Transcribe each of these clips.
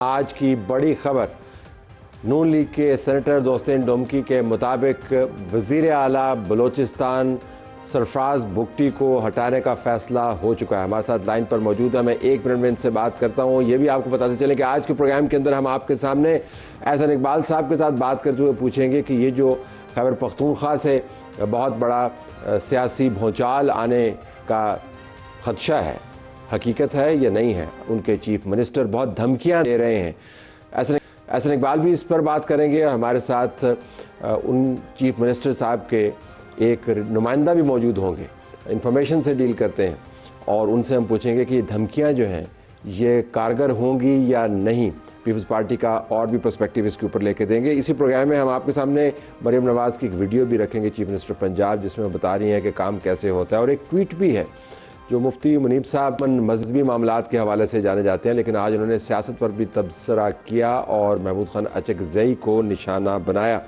آج کی بڑی خبر نون لیگ کے سینیٹر دوستین ڈومکی کے مطابق وزیر اعلیٰ بلوچستان سرفراز بگٹی کو ہٹانے کا فیصلہ ہو چکا ہے۔ ہمارے ساتھ لائن پر موجود ہے، میں 1 منٹ میں ان سے بات کرتا ہوں۔ یہ بھی آپ کو بتاتے چلیں کہ آج کے پروگرام کے اندر ہم آپ کے سامنے احسن اقبال صاحب کے ساتھ بات کرتے ہوئے پوچھیں گے کہ یہ جو خیبر پختونخوا سے بہت بڑا سیاسی بھونچال آنے کا خدشہ ہے، حقیقت ہے یا نہیں ہے؟ ان کے چیف منسٹر بہت دھمکیاں دے رہے ہیں۔ احسن اقبال بھی اس پر بات کریں گے۔ ہمارے ساتھ ان چیف منسٹر صاحب کے ایک نمائندہ بھی موجود ہوں گے، انفارمیشن سے ڈیل کرتے ہیں، اور ان سے ہم پوچھیں گے کہ یہ دھمکیاں جو ہیں یہ کارگر ہوں گی یا نہیں۔ پیپلز پارٹی کا اور بھی پرسپیکٹیو اس کے اوپر لے کے دیں گے۔ اسی پروگرام میں ہم آپ کے سامنے مریم نواز کی ایک ویڈیو بھی رکھیں گے، چیف منسٹر پنجاب، جس میں وہ بتا رہی ہیں کہ کام کیسے ہوتا ہے، اور ایک ٹویٹ بھی ہے جو مفتی منیب صاحب مذہبی معاملات کے حوالے سے جانے جاتے ہیں، لیکن آج انہوں نے سیاست پر بھی تبصرہ کیا اور محمود خان اچکزئی کو نشانہ بنایا۔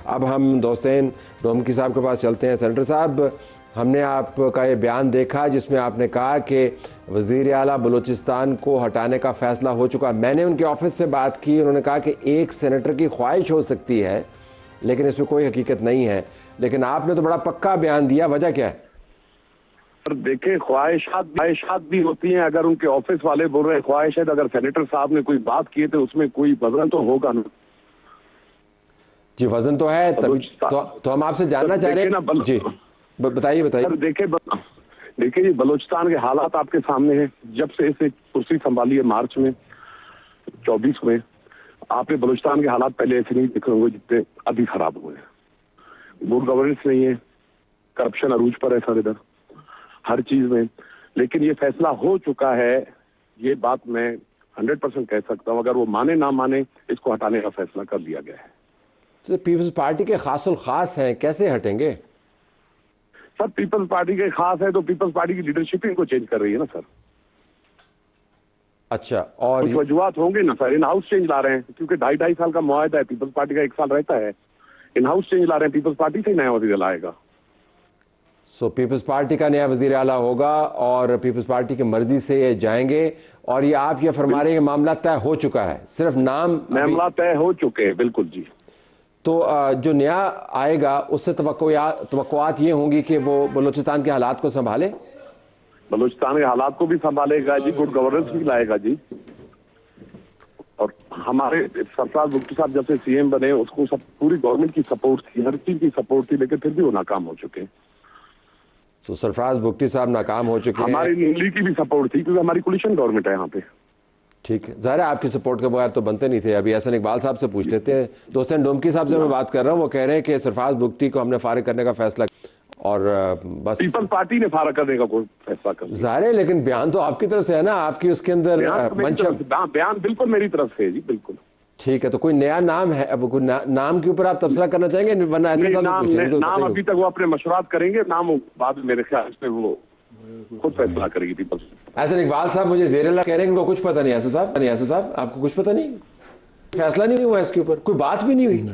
اب ہم دوستین ڈومکی صاحب کے پاس چلتے ہیں۔ سینیٹر صاحب، ہم نے آپ کا یہ بیان دیکھا جس میں آپ نے کہا کہ وزیر اعلیٰ بلوچستان کو ہٹانے کا فیصلہ ہو چکا۔ میں نے ان کے آفس سے بات کی، انہوں نے کہا کہ ایک سینیٹر کی خواہش ہو سکتی ہے لیکن اس میں کوئی حقیقت نہیں ہے، لیکن آپ نے تو بڑا پکا بیان دیا، وجہ کیا ہے؟ دیکھیں، خواہشات بھی ہوتی ہیں۔ اگر ان کے آفس والے بول رہے ہیں خواہش ہے، تو اگر سینیٹر صاحب نے کوئی بات کی ہے تو اس میں کوئی وزن تو ہوگا نا۔ جی وزن تو ہے، تو ہم آپ سے جاننا چاہ رہے ہیں۔ جی بتائیے۔ دیکھیں جی، بلوچستان کے حالات آپ کے سامنے ہیں۔ جب سے اسے کرسی سنبھالی ہے مارچ میں 24 میں، آپ نے بلوچستان کے حالات پہلے ایسے نہیں دیکھے ہوں گے جتنے ابھی خراب ہوئے ہیں۔ گڈ گورننس نہیں ہے، کرپشن عروج پر ہے سر ادھر ہر چیز میں۔ لیکن یہ فیصلہ ہو چکا ہے، یہ بات میں 100% کہہ سکتا ہوں۔ اگر وہ مانے نہ مانے، اس کو ہٹانے کا فیصلہ کر لیا گیا ہے۔ تو پیپلز پارٹی کے خاص الخاص ہیں، کیسے ہٹیں گے؟ سر پیپلز پارٹی کے خاص ہے تو پیپلز پارٹی کی لیڈرشپ ان کو چینج کر رہی ہے نا سر۔ اچھا، اور کچھ وجوہات ہوں گے نا سر۔ ان ہاؤس چینج لا رہے ہیں کیونکہ 2.5 سال کا معاہدہ ہے، پیپلز پارٹی کا 1 سال رہتا ہے۔ ان ہاؤس چینج لا رہے ہیں، پیپلز پارٹی سے نیا وزیر اعلیٰ آئے گا۔ سو پیپلز پارٹی کا نیا وزیر اعلیٰ ہوگا اور پیپلز پارٹی کی مرضی سے یہ جائیں گے، اور یہ آپ یہ فرما رہے ہیں کہ معاملہ طے ہو چکا ہے، صرف نام معاملہ طے ہو چکے ہیں، بالکل جی۔ تو جو نیا آئے گا اس سے توقعات یہ ہوں گی کہ وہ بلوچستان کے حالات کو سنبھالے، بلوچستان کے حالات کو بھی سنبھالے گا جی، گڈ گورننس بھی لائے گا جی۔ اور ہمارے سرفراز بگٹی صاحب جب سے سی ایم بنے، اس کو سب پوری گورنمنٹ کی سپورٹ تھی، ہر چیز کی سپورٹ تھی، لیکن پھر بھی وہ ناکام ہو چکے ہیں۔ تو سرفراز بگٹی صاحب ناکام ہو چکے ہیں۔ ہماری نیلی کی بھی سپورٹ تھی کیونکہ ہماری کولیشن گورنمنٹ ہے یہاں پہ۔ ٹھیک ہے، ظاہر ہے آپ کی سپورٹ کے بغیر تو بنتے نہیں تھے۔ ابھی احسن اقبال صاحب سے پوچھ لیتے ہیں۔ دوستین ڈومکی صاحب سے میں بات کر رہا ہوں، وہ کہہ رہے ہیں کہ سرفراز بگٹی کو ہم نے فارغ کرنے کا فیصلہ اور بس پیپلز پارٹی نے فارغ کرنے کا کوئی فیصلہ کر دیا۔ ظاہر ہے، لیکن بیان تو آپ کی طرف سے ہے نا، آپ کی اس کے اندر بیان بالکل میری طرف سے ہے جی، بالکل ٹھیک ہے۔ تو کوئی نیا نام ہے؟ اب کوئی نام کے اوپر آپ تبصرہ کرنا چاہیں گے ورنہ ایسے نام ابھی تک وہ اپنے مشورات کریں گے، نام بعد میں میرے خیال سے وہ خود فیصلہ کرے گی پیپلز۔ احسن اقبال صاحب مجھے زیر اللہ کہہ رہے ہیں کہ وہ کچھ پتہ نہیں۔ احسن صاحب آپ کو کچھ پتہ نہیں؟ فیصلہ نہیں ہوا اس کے اوپر، کوئی بات بھی نہیں ہوئی؟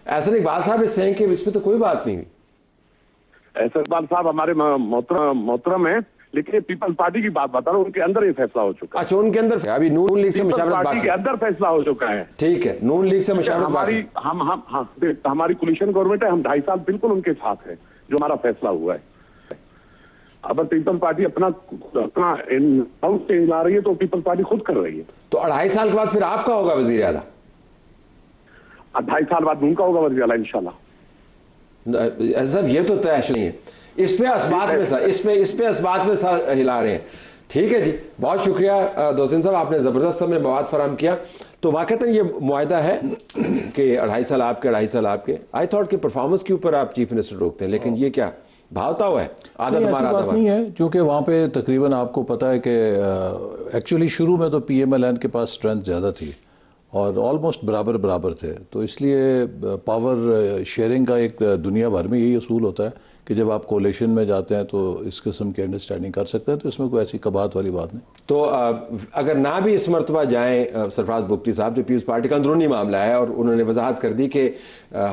احسن اقبال صاحب اس سے کہ اس پہ تو کوئی بات نہیں ہوئی۔ احسن اقبال صاحب ہمارے محترم ہیں، لیکن پیپلز پارٹی کی بات بتا رہا ہوں، ان کے اندر یہ فیصلہ ہو چکا ہے۔ اچھا، ان کے اندر ابھی نون لیگ سے مشاورت پارٹی کے اندر فیصلہ ہو چکا ہے۔ ٹھیک ہے، نون لیگ سے مشاورت ہماری کولیشن گورنمنٹ ہے، ہم 2.5 سال بالکل ان کے ساتھ ہیں، جو ہمارا فیصلہ ہوا ہے۔ اگر پیپلز پارٹی اپنا ہاؤس چینج لا رہی ہے تو پیپلز پارٹی خود کر رہی ہے۔ تو 2.5 سال کے بعد پھر آپ کا ہوگا وزیر اعلیٰ؟ 2.5 سال بعد ان کا ہوگا وزیر اعلیٰ انشاءاللہ۔ صاحب یہ تو طے نہیں ہے، اس پہ اسبات میں سر ہلا رہے ہیں۔ ٹھیک ہے جی، بہت شکریہ دوستین صاحب، آپ نے زبردست ہمیں مواد فراہم کیا۔ تو واقعتاً یہ معاہدہ ہے کہ 2.5 سال آپ کے 2.5 سال آپ کے۔ آئی تھاٹ کہ پرفارمنس کے اوپر آپ چیف منسٹر روکتے ہیں، لیکن یہ کیا بھاوتا ہوا ہے؟ ایسی بات نہیں ہے، کیونکہ وہاں پہ تقریباً آپ کو پتہ ہے کہ ایکچولی شروع میں تو پی ایم ایل این کے پاس اسٹرینتھ زیادہ تھی اور آلموسٹ برابر تھے، تو اس لیے پاور شیئرنگ کا ایک دنیا بھر میں یہی اصول ہوتا ہے کہ جب آپ کولیشن میں جاتے ہیں تو اس قسم کی انڈرسٹینڈنگ کر سکتے ہیں، تو اس میں کوئی ایسی کبات والی بات نہیں۔ تو اگر نہ بھی اس مرتبہ جائیں سرفراز بگٹی صاحب، جو پیپلز پارٹی کا اندرونی معاملہ ہے، اور انہوں نے وضاحت کر دی کہ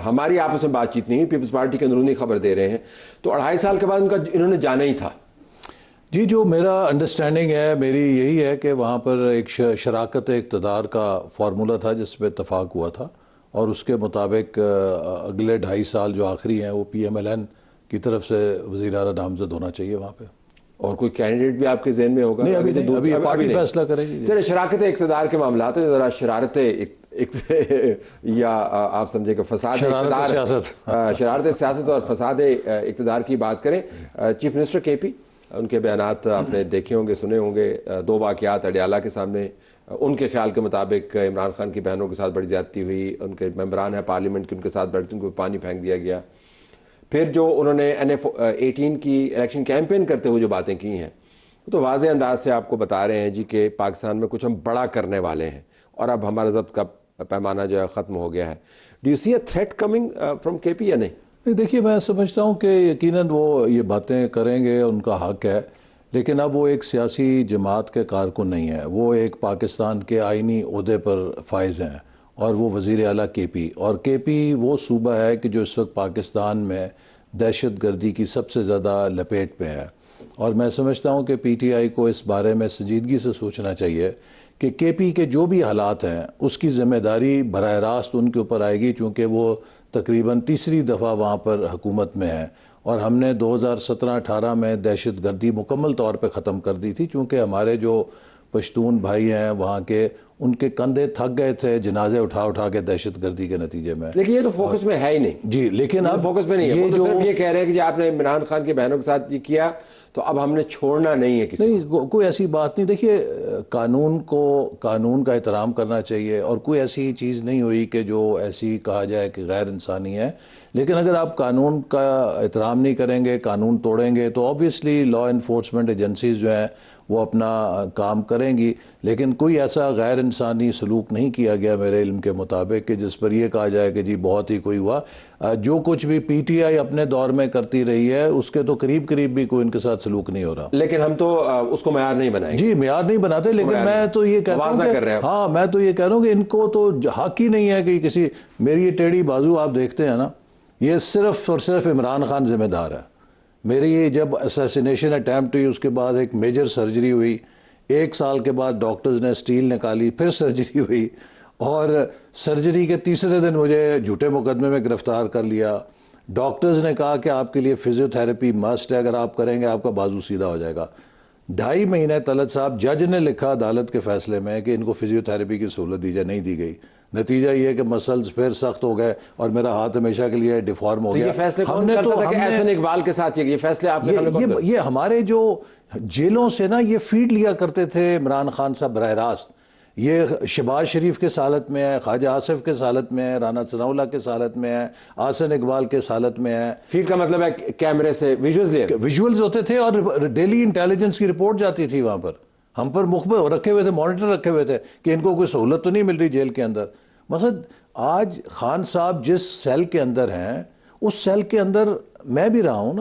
ہماری آپس میں بات چیت نہیں، پیپلز پارٹی کے اندرونی خبر دے رہے ہیں، تو 2.5 سال کے بعد انہوں نے جانا ہی تھا۔ جی جو میرا انڈرسٹینڈنگ ہے میری یہی ہے کہ وہاں پر ایک شراکت اقتدار کا فارمولہ تھا جس پہ اتفاق ہوا تھا، اور اس کے مطابق اگلے 2.5 سال جو آخری ہیں وہ پی ایم ایل این کی طرف سے وزیر اعلیٰ نامزد ہونا چاہیے وہاں پہ۔ اور کوئی کینڈیڈیٹ بھی آپ کے ذہن میں ہوگا؟ نہیں ابھی نہیں، ابھی پارٹی نہیں، فیصلہ کرے گی۔ چلے شراکت اقتدار کے معاملات ہیں، ذرا شرارتیں یا آپ سمجھے کہ فساد شرارت سیاست اور فساد اقتدار کی بات کریں۔ چیف منسٹر کے پی، ان کے بیانات آپ نے دیکھے ہوں گے، سنے ہوں گے۔ 2 واقعات اڈیالہ کے سامنے، ان کے خیال کے مطابق عمران خان کی بہنوں کے ساتھ بڑی زیادتی ہوئی، ان کے ممبران ہیں پارلیمنٹ کے ان کے ساتھ بیٹھتے ان کو پانی پھینک دیا گیا۔ پھر جو انہوں نے NF-18 کی الیکشن کیمپین کرتے ہوئے جو باتیں کی ہیں، تو واضح انداز سے آپ کو بتا رہے ہیں جی کہ پاکستان میں کچھ ہم بڑا کرنے والے ہیں اور اب ہمارا ضبط کا پیمانہ جو ہے ختم ہو گیا ہے۔ Do you see a threat coming from KP پی یا نہیں؟ دیکھیے میں سمجھتا ہوں کہ یقیناً وہ یہ باتیں کریں گے، ان کا حق ہے، لیکن اب وہ ایک سیاسی جماعت کے کارکن نہیں ہے، وہ ایک پاکستان کے آئینی عہدے پر فائز ہیں، اور وہ وزیر اعلیٰ کے پی، اور کے پی وہ صوبہ ہے کہ جو اس وقت پاکستان میں دہشت گردی کی سب سے زیادہ لپیٹ پہ ہے، اور میں سمجھتا ہوں کہ پی ٹی آئی کو اس بارے میں سنجیدگی سے سوچنا چاہیے کہ کے پی کے جو بھی حالات ہیں اس کی ذمہ داری براہ راست ان کے اوپر آئے گی، چونکہ وہ تقریباً تیسری دفعہ وہاں پر حکومت میں ہیں، اور ہم نے 2017-18 میں دہشت گردی مکمل طور پہ ختم کر دی تھی، چونکہ ہمارے جو پشتون بھائی ہیں وہاں کے، ان کے کندھے تھک گئے تھے جنازے اٹھا کے دہشت گردی کے نتیجے میں۔ لیکن یہ تو فوکس میں ہے ہی نہیں جی لیکن اب فوکس میں نہیں ہے، وہ تو صرف یہ کہہ رہے ہیں کہ جی آپ نے عمران خان کی بہنوں کے ساتھ یہ کیا تو اب ہم نے چھوڑنا نہیں ہے کسی نہیں، کوئی ایسی بات نہیں۔ دیکھیے قانون کا احترام کرنا چاہیے، اور کوئی ایسی چیز نہیں ہوئی کہ جو ایسی کہا جائے کہ غیر انسانی ہے، لیکن اگر آپ قانون کا احترام نہیں کریں گے، قانون توڑیں گے، تو آبویسلی لا انفورسمنٹ ایجنسیز جو ہیں وہ اپنا کام کریں گی، لیکن کوئی ایسا غیر انسانی سلوک نہیں کیا گیا میرے علم کے مطابق کہ جس پر یہ کہا جائے کہ جی بہت ہی کوئی ہوا۔ جو کچھ بھی پی ٹی آئی اپنے دور میں کرتی رہی ہے اس کے تو قریب بھی کوئی ان کے ساتھ سلوک نہیں ہو رہا، لیکن ہم تو اس کو معیار نہیں بنائیں گے۔ جی معیار نہیں بناتے، لیکن میں تو یہ کہتا ہوں کہ میں تو یہ کہہ رہا ہوں کہ ان کو تو حق ہی نہیں ہے کہ کسی، میری یہ ٹیڑھی بازو آپ دیکھتے ہیں نا، یہ صرف اور صرف عمران خان ذمہ دار ہے۔ میری یہ جب اسیسینیشن اٹیمپٹ ہوئی، اس کے بعد ایک میجر سرجری ہوئی، 1 سال کے بعد ڈاکٹرز نے سٹیل نکالی، پھر سرجری ہوئی، اور سرجری کے تیسرے دن مجھے جھوٹے مقدمے میں گرفتار کر لیا۔ ڈاکٹرز نے کہا کہ آپ کے لیے فزیو تھیراپی مسٹ ہے، اگر آپ کریں گے آپ کا بازو سیدھا ہو جائے گا۔ 2.5 مہینے طلعت صاحب، جج نے لکھا عدالت کے فیصلے میں کہ ان کو فزیو تھیراپی کی سہولت دی جائے، نہیں دی گئی۔ نتیجہ یہ کہ مسلز پھر سخت ہو گئے اور میرا ہاتھ ہمیشہ کے لیے ڈیفارم ہو گیا۔ یہ فیصلے کون کرتا تھا کہ احسن اقبال کے ساتھ یہ فیصلے آپ نے یہ ہمارے جو جیلوں سے نا یہ فیڈ لیا کرتے تھے عمران خان صاحب براہ راست، یہ شہباز شریف کے سالت میں ہے، خواجہ آصف کے سالت میں ہے، رانا ثناء اللہ کے سالت میں ہے، احسن اقبال کے سالت میں ہے۔ فیڈ کا مطلب ہے کیمرے سے ویژولز ہوتے تھے اور ڈیلی انٹیلیجنس کی رپورٹ جاتی تھی وہاں پر، ہم پر مخبر رکھے ہوئے تھے، مانیٹر رکھے ہوئے تھے کہ ان کو کوئی سہولت تو نہیں مل رہی جیل کے اندر۔ مثلا آج خان صاحب جس سیل کے اندر ہیں اس سیل کے اندر میں بھی رہا ہوں نا،